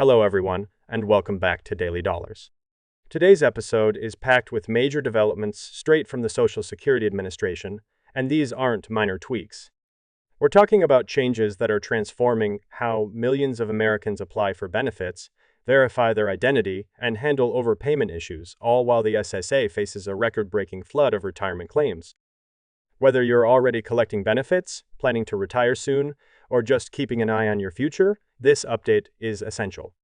Hello everyone, and welcome back to Daily Dollars. Today's episode is packed with major developments straight from the Social Security Administration, and these aren't minor tweaks. We're talking about changes that are transforming how millions of Americans apply for benefits, verify their identity, and handle overpayment issues, all while the SSA faces a record-breaking flood of retirement claims. Whether you're already collecting benefits, planning to retire soon, or just keeping an eye on your future, this update is essential.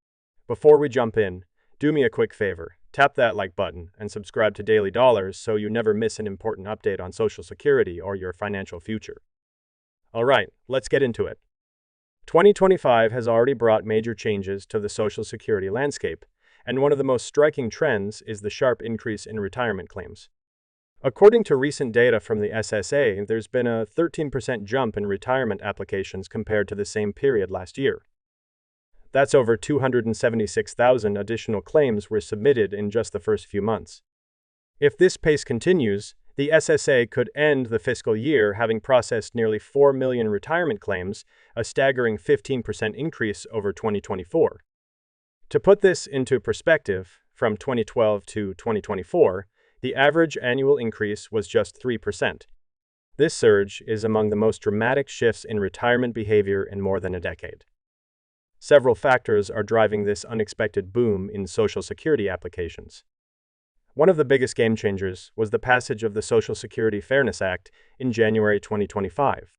Before we jump in, do me a quick favor. Tap that like button and subscribe to Daily Dollars so you never miss an important update on Social Security or your financial future. All right, let's get into it. 2025 has already brought major changes to the Social Security landscape, and one of the most striking trends is the sharp increase in retirement claims. According to recent data from the SSA, there's been a 13% jump in retirement applications compared to the same period last year. That's over 276,000 additional claims were submitted in just the first few months. If this pace continues, the SSA could end the fiscal year having processed nearly 4 million retirement claims, a staggering 15% increase over 2024. To put this into perspective, from 2012 to 2024, the average annual increase was just 3%. This surge is among the most dramatic shifts in retirement behavior in more than a decade. Several factors are driving this unexpected boom in Social Security applications. One of the biggest game changers was the passage of the Social Security Fairness Act in January 2025.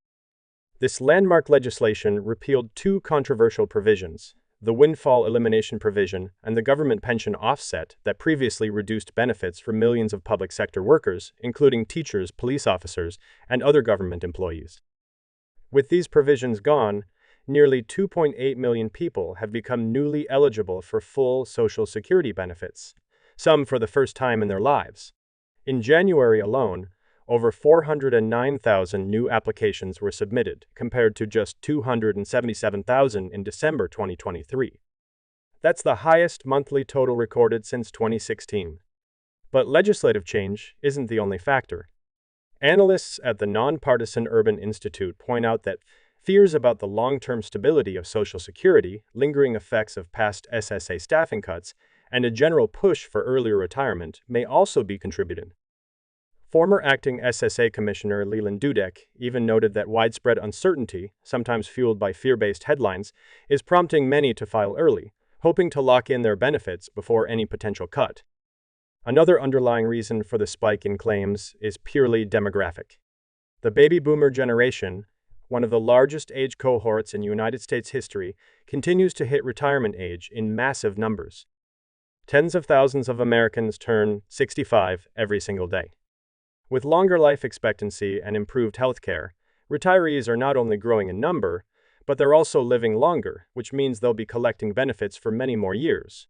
This landmark legislation repealed two controversial provisions: the windfall elimination provision and the government pension offset that previously reduced benefits for millions of public sector workers, including teachers, police officers, and other government employees. With these provisions gone, nearly 2.8 million people have become newly eligible for full Social Security benefits, some for the first time in their lives. In January alone, over 409,000 new applications were submitted, compared to just 277,000 in December 2023. That's the highest monthly total recorded since 2016. But legislative change isn't the only factor. Analysts at the nonpartisan Urban Institute point out that fears about the long-term stability of Social Security, lingering effects of past SSA staffing cuts, and a general push for earlier retirement may also be contributing. Former acting SSA Commissioner Leland Dudek even noted that widespread uncertainty, sometimes fueled by fear-based headlines, is prompting many to file early, hoping to lock in their benefits before any potential cut. Another underlying reason for the spike in claims is purely demographic. The baby boomer generation, one of the largest age cohorts in United States history, continues to hit retirement age in massive numbers. Tens of thousands of Americans turn 65 every single day. With longer life expectancy and improved health care, retirees are not only growing in number, but they're also living longer, which means they'll be collecting benefits for many more years.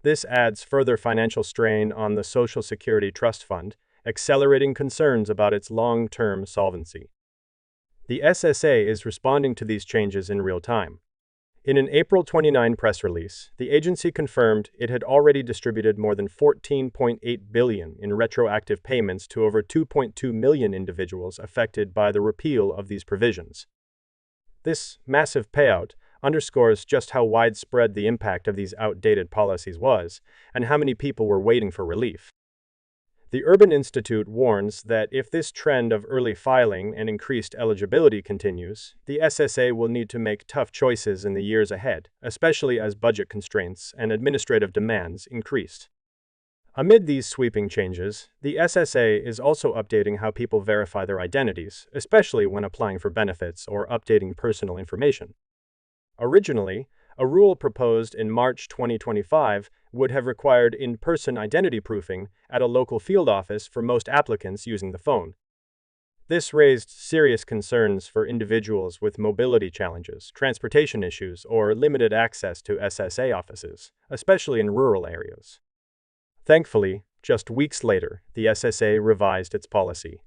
This adds further financial strain on the Social Security Trust Fund, accelerating concerns about its long-term solvency. The SSA is responding to these changes in real time. In an April 29 press release, the agency confirmed it had already distributed more than $14.8 billion in retroactive payments to over 2.2 million individuals affected by the repeal of these provisions. This massive payout underscores just how widespread the impact of these outdated policies was, and how many people were waiting for relief. The Urban Institute warns that if this trend of early filing and increased eligibility continues, the SSA will need to make tough choices in the years ahead, especially as budget constraints and administrative demands increase. Amid these sweeping changes, the SSA is also updating how people verify their identities, especially when applying for benefits or updating personal information. Originally, a rule proposed in March 2025 would have required in-person identity proofing at a local field office for most applicants using the phone. This raised serious concerns for individuals with mobility challenges, transportation issues, or limited access to SSA offices, especially in rural areas. Thankfully, just weeks later, the SSA revised its policy.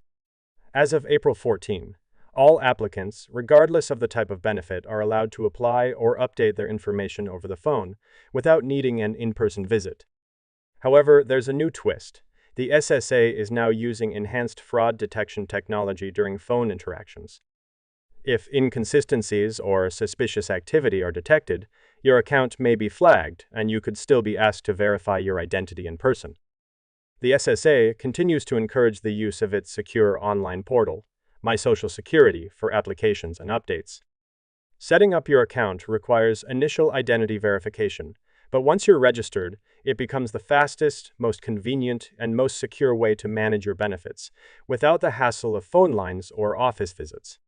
As of April 14, all applicants, regardless of the type of benefit, are allowed to apply or update their information over the phone without needing an in-person visit. However, there's a new twist. The SSA is now using enhanced fraud detection technology during phone interactions. If inconsistencies or suspicious activity are detected, your account may be flagged and you could still be asked to verify your identity in person. The SSA continues to encourage the use of its secure online portal, My Social Security, for applications and updates. Setting up your account requires initial identity verification, but once you're registered, it becomes the fastest, most convenient, and most secure way to manage your benefits, without the hassle of phone lines or office visits.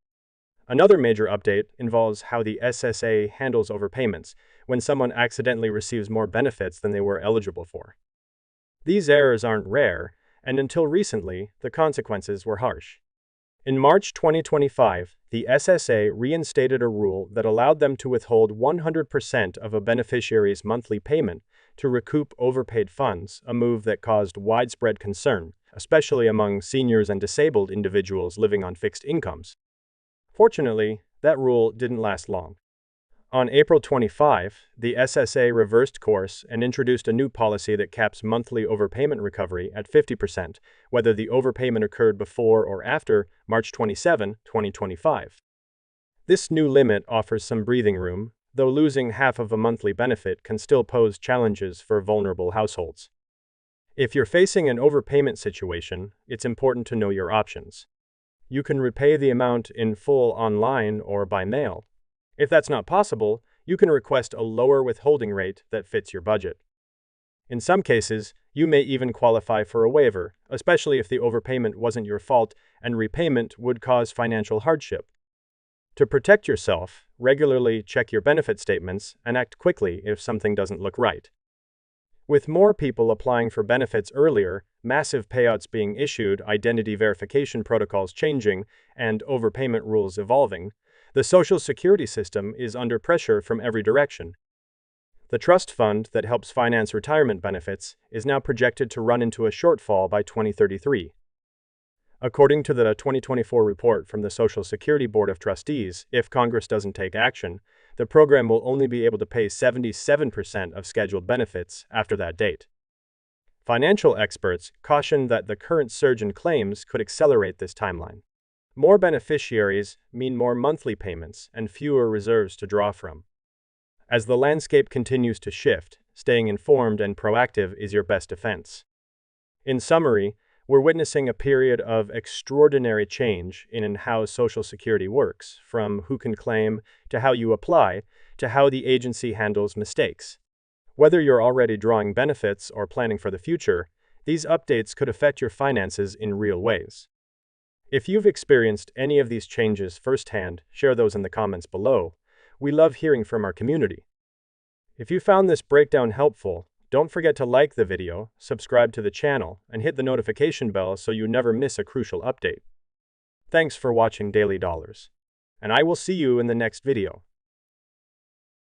Another major update involves how the SSA handles overpayments when someone accidentally receives more benefits than they were eligible for. These errors aren't rare, and until recently, the consequences were harsh. In March 2025, the SSA reinstated a rule that allowed them to withhold 100% of a beneficiary's monthly payment to recoup overpaid funds, a move that caused widespread concern, especially among seniors and disabled individuals living on fixed incomes. Fortunately, that rule didn't last long. On April 25, the SSA reversed course and introduced a new policy that caps monthly overpayment recovery at 50%, whether the overpayment occurred before or after March 27, 2025. This new limit offers some breathing room, though losing half of a monthly benefit can still pose challenges for vulnerable households. If you're facing an overpayment situation, it's important to know your options. You can repay the amount in full online or by mail. If that's not possible, you can request a lower withholding rate that fits your budget. In some cases, you may even qualify for a waiver, especially if the overpayment wasn't your fault and repayment would cause financial hardship. To protect yourself, regularly check your benefit statements and act quickly if something doesn't look right. With more people applying for benefits earlier, massive payouts being issued, identity verification protocols changing, and overpayment rules evolving, the Social Security system is under pressure from every direction. The trust fund that helps finance retirement benefits is now projected to run into a shortfall by 2033. According to the 2024 report from the Social Security Board of Trustees, if Congress doesn't take action, the program will only be able to pay 77% of scheduled benefits after that date. Financial experts caution that the current surge in claims could accelerate this timeline. More beneficiaries mean more monthly payments and fewer reserves to draw from. As the landscape continues to shift, staying informed and proactive is your best defense. In summary, we're witnessing a period of extraordinary change in how Social Security works, from who can claim to how you apply to how the agency handles mistakes. Whether you're already drawing benefits or planning for the future, these updates could affect your finances in real ways. If you've experienced any of these changes firsthand, share those in the comments below. We love hearing from our community. If you found this breakdown helpful, don't forget to like the video, subscribe to the channel, and hit the notification bell so you never miss a crucial update. Thanks for watching Daily Dollars, and I will see you in the next video.